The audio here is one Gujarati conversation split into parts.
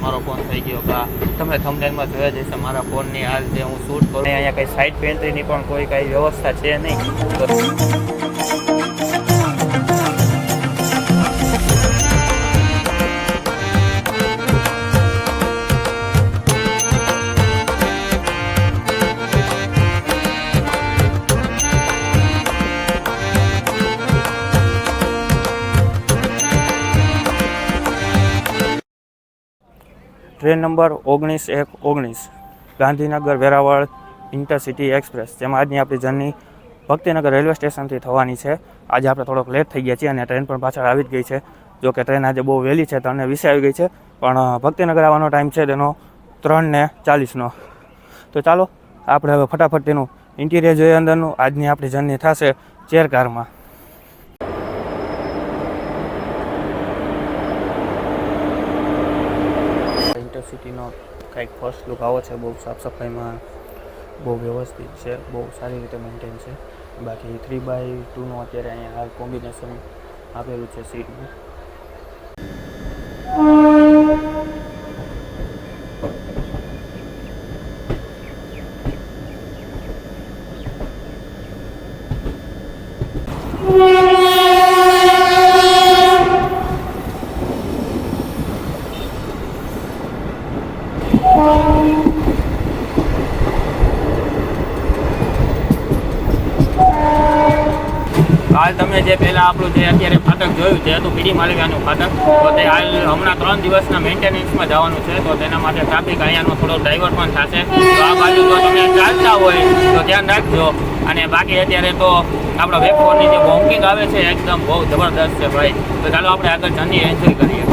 મારો ફોન થઈ ગયો કા તમે થંબનેલમાં જોયા જ હશે મારા ફોનની હાલ જે હું શૂટ કરું અહીંયા કંઈ સાઇડ પેન્ટ્રીની પણ કોઈ કાંઈ વ્યવસ્થા છે નહીં. Train number 19-1-19 Gandhinagar Veraval intercity express, જેમાં આજની આપણી જર્ની ભક્તિનગર રેલવે સ્ટેશનથી થવાની છે. આજે આપણે થોડોક લેટ થઈ ગયા છીએ અને ટ્રેન પણ પાછળ આવી જ ગઈ છે. જો કે ટ્રેન આજે બહુ વહેલી છે, 3:20 આવી ગઈ છે, પણ ભક્તિનગર આવવાનો ટાઈમ છે તેનો 3:40. તો ચાલો આપણે હવે ફટાફટ તેનું ઇન્ટિરિયર જોઈએ અંદરનું. આજની આપણી જર્ની થશે ચેર કારમાં. ઇન્ટરસિટીનો કંઈક ફર્સ્ટ લુક આવો છે. બહુ સાફ સફાઈમાં બહુ વ્યવસ્થિત છે, બહુ સારી રીતે મેન્ટેન છે. બાકી 3x2નું અત્યારે અહીંયા હાલ કોમ્બિનેશન આપેલું છે સીટનું. હાલ તમે જે પહેલાં આપણું જે અત્યારે ફાટક જોયું તે હતું પીડી માલવિયાનું ફાટક, તો તે હાલ હમણાં 3 દિવસના મેન્ટેનન્સમાં જવાનું છે. તો તેના માટે ટ્રાફિક અહીંયાનો થોડો ડ્રાઈવર પણ થશે. તો આ બાજુ જો તમે ચાલતા હોય તો ધ્યાન રાખજો. અને બાકી અત્યારે તો આપણા વેબફોનની જે બોન્કિંગ આવે છે એકદમ બહુ જબરદસ્ત છે ભાઈ. તો ચાલો આપણે આગળ જર્ની એન્જોય કરીએ.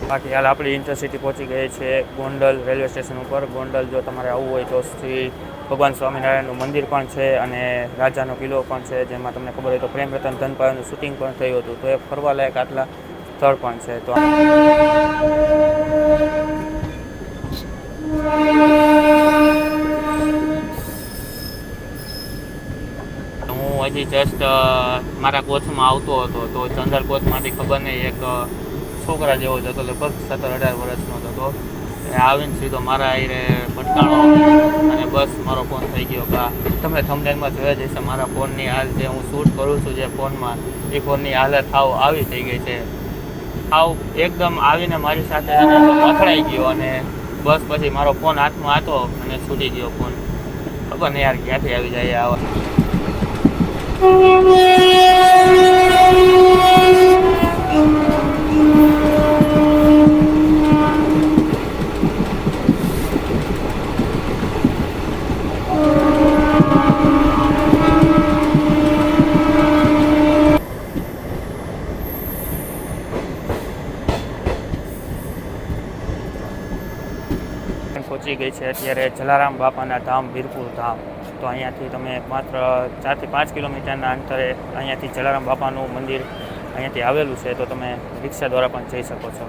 બાકી હાલ આપણી ઇન્ટરસિટી પહોંચી ગઈ છે ગોંડલ રેલવે સ્ટેશન ઉપર. ગોંડલ જો તમારે આવવું હોય તો શ્રી ભગવાન સ્વામિનારાયણનું મંદિર પણ છે અને રાજાનો કિલ્લો પણ છે, જેમાં તમને ખબર હોય તો પ્રેમ રતન ધન પાયોનું શૂટિંગ પણ થયું હતું. તો એ ફરવાલાયક આટલા સ્થળ પણ છે. તો હું હજી જસ્ટ મારા કોચમાં આવતો હતો તો ચંદર કોચમાંથી ખબર નહીં એક છોકરા જેવો જ હતો, લગભગ 17-18 વર્ષનો જ હતો. આવીને સીધો મારા આઈને પટકાણો અને બસ મારો ફોન થઈ ગયો કા તમે થંબનેલમાં જોયા જ હશે મારા ફોનની હાલ જે હું શૂટ કરું છું જે ફોનમાં, એ ફોનની હાલત હાવ આવી થઈ ગઈ છે. હાવ એકદમ આવીને મારી સાથે અથડાઈ ગયો અને બસ પછી મારો ફોન હાથમાં હતો અને છૂટી ગયો ફોન. ખબર નહીં યાર ક્યાંથી આવી જાય આવા. પહોંચી ગઈ છે અત્યારે જલારામ બાપાના ધામ વીરપુર ધામ. તો અહીંયાથી તમે માત્ર 4 થી 5 કિલોમીટરના અંતરે અહીંયાથી જલારામ બાપાનું મંદિર અહીંયાથી આવેલું છે. તો તમે રિક્ષા દ્વારા પણ જઈ શકો છો.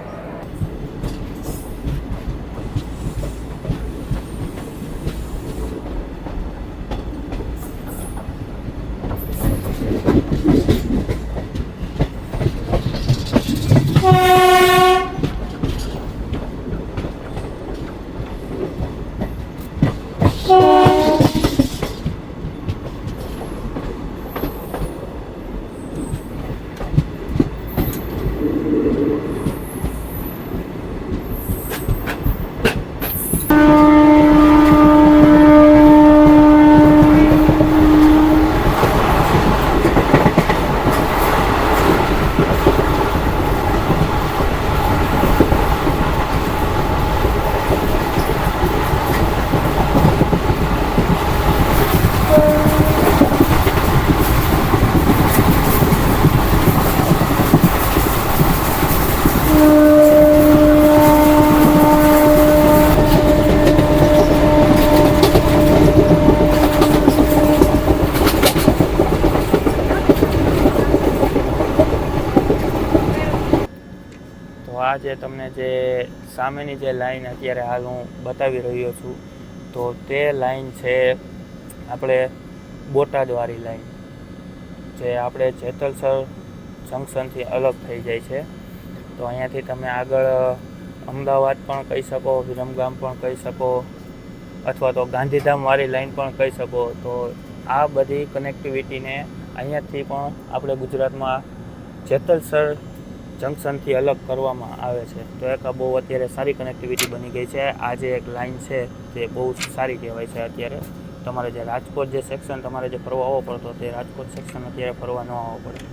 આ જે તમને જે સામેની જે લાઈન અત્યારે હાલ હું બતાવી રહ્યો છું, તો તે લાઈન છે આપણે બોટાદવાળી લાઈન, જે આપણે જેતલસર જંકશનથી અલગ થઈ જાય છે. તો અહીંયાથી તમે આગળ અમદાવાદ પણ કહી શકો, વિરમગામ પણ કહી શકો, અથવા તો ગાંધીધામવાળી લાઈન પણ કહી શકો. તો આ બધી કનેક્ટિવિટીને અહીંયાથી પણ આપણે ગુજરાતમાં જેતલસર જંકશનથી અલગ કરવામાં આવે છે. તો એક બહુ અત્યારે સારી કનેક્ટિવિટી બની ગઈ છે. આ જે એક લાઈન છે તે બહુ સારી કહેવાય છે. અત્યારે તમારે જે રાજકોટ જે સેક્શન તમારે જે ફરવા આવવો પડતો, તે રાજકોટ સેક્શન અત્યારે ફરવા ન આવવો પડે.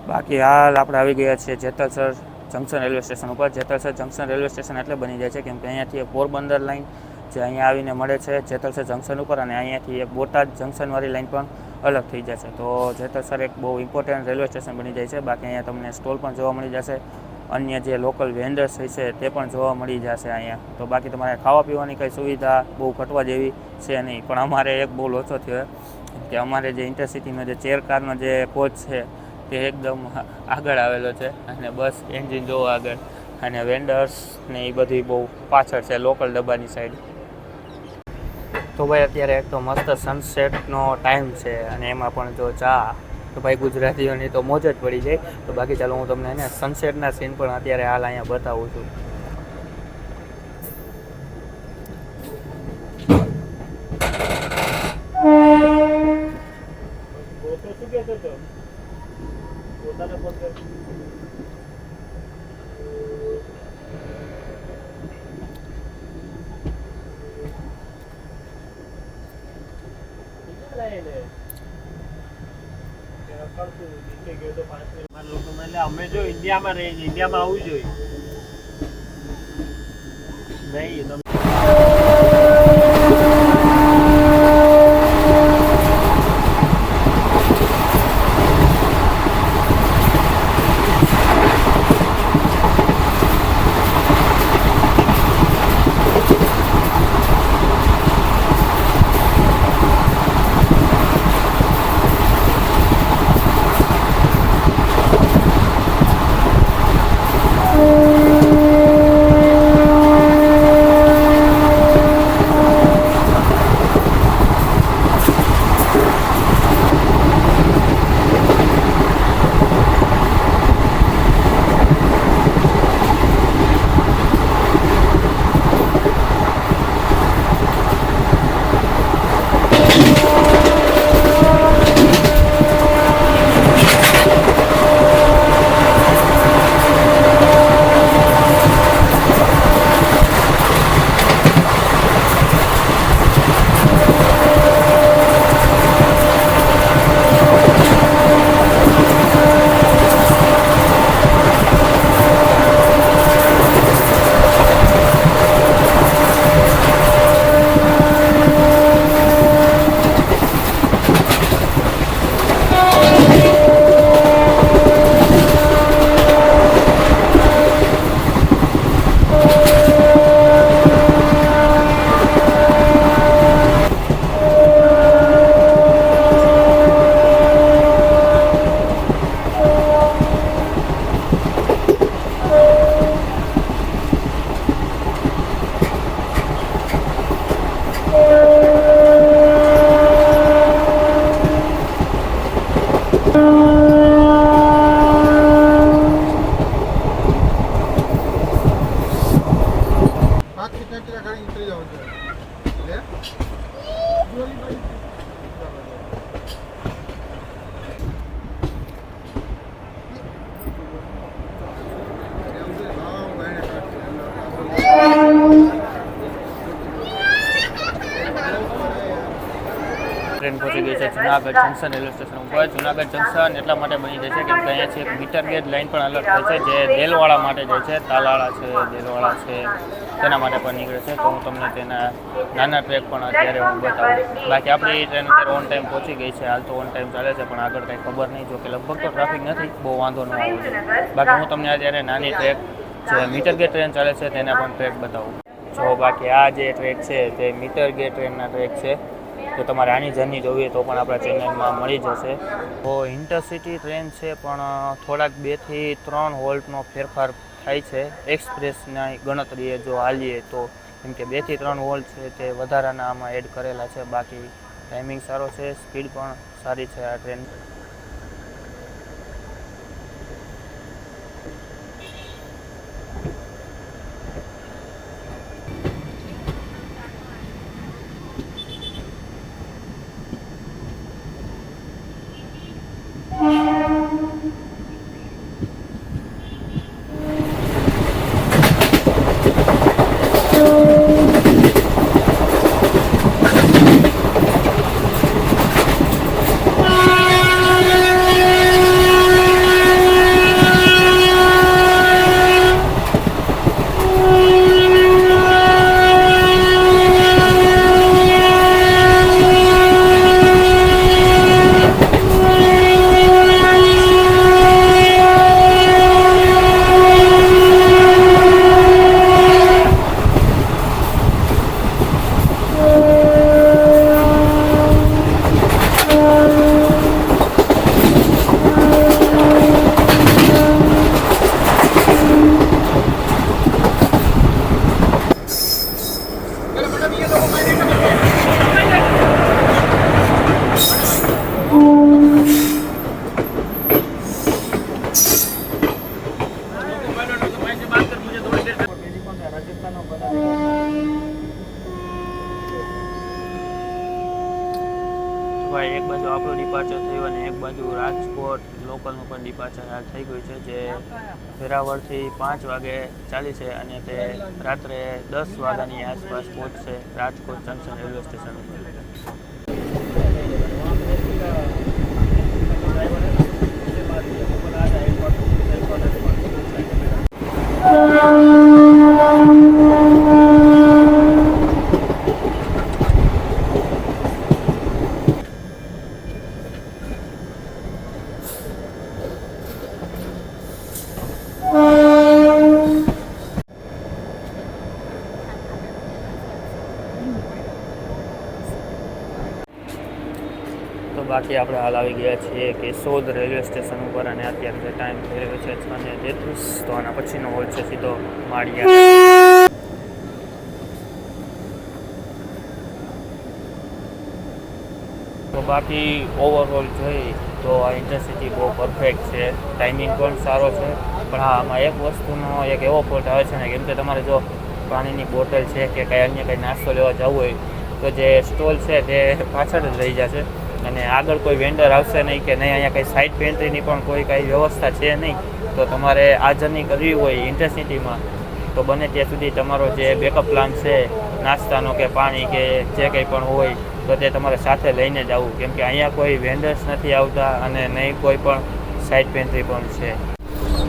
બાકી હાલ આપણે આવી ગયા છીએ જેતલસર જંકશન રેલવે સ્ટેશન ઉપર. જેતલસર જંકશન રેલવે સ્ટેશન એટલે બની જાય છે કેમ કે અહીંયાથી એક પોરબંદર લાઈન જે અહીંયા આવીને મળે છે જેતલસર જંકશન ઉપર, અને અહીંયાથી એક બોટાદ જંકશનવાળી લાઈન પણ અલગ થઈ જશે. તો જેતલસર એક બહુ ઇમ્પોર્ટન્ટ રેલવે સ્ટેશન બની જાય છે. બાકી અહીંયા તમને સ્ટોલ પણ જોવા મળી જશે, અન્ય જે લોકલ વેન્ડર્સ હોય છે તે પણ જોવા મળી જશે અહીંયા. તો બાકી તમારે ખાવા પીવાની કંઈ સુવિધા બહુ ઘટવા જેવી છે નહીં. પણ અમારે એક બહુ લોચો થયો કે અમારે જે ઇન્ટરસિટીનો જે ચેર કારનો જે કોચ છે તે એકદમ આગળ આવેલો છે, અને બસ એન્જિન જોવો આગળ, અને વેન્ડર્સ ને એ બધી બહુ પાછળ છે લોકલ ડબ્બાની સાઈડ. તો ભાઈ અત્યારે એક તો મસ્ત સનસેટનો ટાઈમ છે, અને એમાં પણ જો ચા, તો ભાઈ ગુજરાતીઓની તો મોજ જ પડી જાય. તો બાકી ચાલો હું તમને એને સનસેટના સીન પણ અત્યારે હાલ અહીંયા બતાવું છું. અમે જો ઇન્ડિયામાં રહીએ, ઇન્ડિયામાં આવવું જોઈએ નહીં. ટ્રેન પહોંચી ગઈ છે જુનાગઢ જંકશન રેલવે સ્ટેશન ઉપર. જુનાગઢ જંકશન એટલા માટે બની જાય છે કેમ કે અહીંયાથી એક મીટર ગેજ લાઇન પણ અલગ થાય છે, જે દેલવાડા માટે જાય છે. તાલાળા છે, દેલવાડા છે, તેના માટે પણ નીકળે છે. તો હું તમને તેના નાના ટ્રેક પણ અત્યારે હું બતાવું. બાકી આપણી ટ્રેન અત્યારે ઓન ટાઈમ પહોંચી ગઈ છે. હાલ તો ઓન ટાઈમ ચાલે છે, પણ આગળ કંઈ ખબર નહીં. જો કે લગભગ તો ટ્રાફિક નથી, બહુ વાંધો ન આવે. બાકી હું તમને અત્યારે નાની ટ્રેક જે મીટર ગેજ ટ્રેન ચાલે છે તેના પણ ટ્રેક બતાવું. જો બાકી આ જે ટ્રેક છે તે મીટર ગેજ ટ્રેનના ટ્રેક છે. જો તમારે આની જર્ની જોવી હોય તો પણ આપણા ચેનલમાં મળી જશે. તો ઇન્ટરસિટી ટ્રેન છે પણ થોડાક 2 થી 3 હોલ્ટનો ફેરફાર થાય છે એક્સપ્રેસના ગણતરીએ જો હાલીએ તો. કેમ કે 2 થી 3 હોલ્ટ છે તે વધારાના આમાં એડ કરેલા છે. બાકી ટાઈમિંગ સારો છે, સ્પીડ પણ સારી છે આ ટ્રેન. ભાઈ એક બાજુ આપણું ડિપાર્ચર થયું અને એક બાજુ રાજકોટ લોકલનું પણ ડિપાર્ચર હાલ થઈ ગયું છે, જે વેરાવળથી 5 વાગે ચાલી છે અને તે રાત્રે 10 વાગ્યાની આસપાસ પહોંચશે રાજકોટ જંકશન રેલવે સ્ટેશન ઉપર. તો બાકી આપણે હાલ આવી ગયા છીએ કેશોદ રેલવે સ્ટેશન ઉપર અને અત્યારે જે ટાઈમ થઈ રહ્યો છે 6:33. તો આના પછીનો હોલ્ટ છે સીધો માળિયા. તો બાકી ઓવરઓલ જોઈએ તો આ ઇન્ટરસિટી બહુ પરફેક્ટ છે, ટાઈમિંગ પણ સારો છે. પણ હા, આમાં એક વસ્તુનો એક એવો ફોલ્ટ આવે છે ને, કેમ કે તમારે જો પાણીની બોટલ છે કે કંઈ અન્ય કંઈ નાસ્તો લેવા જવું હોય તો જે સ્ટોલ છે તે પાછળ જ રહી જશે અને આગળ કોઈ વેન્ડર આવશે નહીં કે નહીં. અહીંયા કંઈ સાઇડ પેન્ટ્રીની પણ કોઈ કાંઈ વ્યવસ્થા છે નહીં. તો તમારે આ જર્ની કરવી હોય ઇન્ટરસિટીમાં તો બને ત્યાં સુધી તમારો જે બેકઅપ પ્લાન છે નાસ્તાનો કે પાણી કે જે કંઈ પણ હોય તો તે તમારે સાથે લઈને જ આવવું, કેમ કે અહીંયા કોઈ વેન્ડર્સ નથી આવતા અને નહીં કોઈ પણ સાઇડ પેન્ટ્રી પણ છે.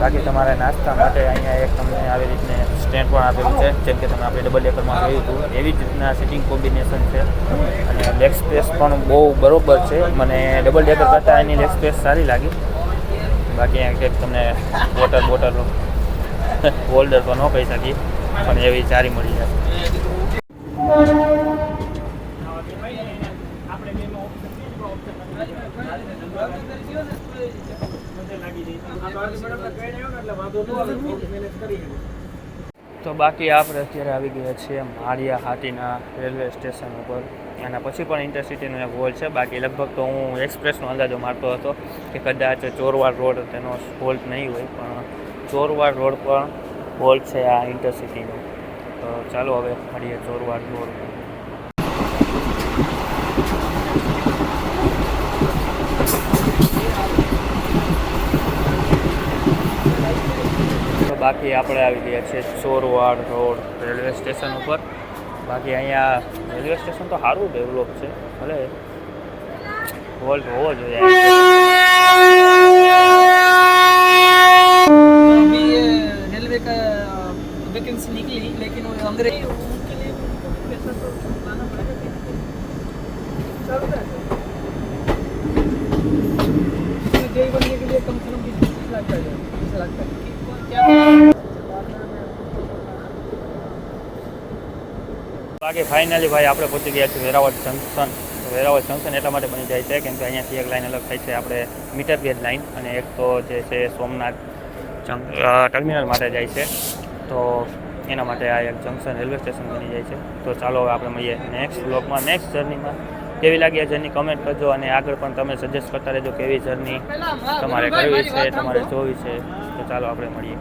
બાકી તમારે નાસ્તા માટે અહીંયા એક તમને આવી રીતને સ્ટેન્ડ પણ આપેલું છે, જેમ કે તમે આપણે ડબલ ડેકરમાં જોયું હતું એવી જ રીતના સિટિંગ કોમ્બિનેશન છે અને લેગ સ્પેસ પણ બહુ બરોબર છે. મને ડબલ ડેકર કરતાં એની લેગ સ્પેસ સારી લાગી. બાકી અહીંયા કંઈક તમને વોટર બોટલ હોલ્ડર તો ન કહી શકીએ પણ એવી સારી મળી જાય. તો બાકી આપણે અત્યારે આવી ગયા છીએ માળિયા હાટીના રેલવે સ્ટેશન ઉપર. એના પછી પણ ઇન્ટરસિટીનો એક હોલ્ટ છે. બાકી લગભગ તો હું એક્સપ્રેસનો અંદાજો મારતો હતો કે કદાચ ચોરવાડ રોડ તેનો હોલ્ટ નહીં હોય, પણ ચોરવાડ રોડ પણ હોલ્ટ છે આ ઇન્ટરસિટીનો. તો ચાલો હવે મળીએ ચોરવાડ રોડ. બાકી આપણે આવી ગયા છીએ ચોરવાડ રોડ રેલવે સ્ટેશન ઉપર. બાકી અહીંયા રેલવે સ્ટેશન તો સારું ડેવલપ છે, ભલે હોલ્ટ હોવો જોઈએ. रेलवे का वैकेंसी निकली लेकिन वो अंग्रेज के लिए पैसा तो लाना पड़ेगा. जय बनने के लिए कम से कम 20 लाख का है, 20 लाख का क्या બાકી ફાઇનલી ભાઈ આપણે પહોંચી ગયા છીએ વેરાવળ જંકશન. વેરાવળ જંકશન એટલા માટે બની જાય છે કેમ કે અહીંયાથી એક લાઈન અલગ થાય છે આપણે મીટર ગેજ લાઈન, અને એક તો જે છે સોમનાથ ટર્મિનલ માટે જાય છે. તો એના માટે આ એક જંકશન રેલવે સ્ટેશન બની જાય છે. તો ચાલો હવે આપણે મળીએ નેક્સ્ટ વ્લોગમાં, નેક્સ્ટ જર્નીમાં. કેવી લાગી આ જર્ની કમેન્ટ કરજો, અને આગળ પણ તમે સજેસ્ટ કરતા રહેજો કેવી જર્ની તમારે કરવી છે, તમારે જોવી છે. તો ચાલો આપણે મળીએ.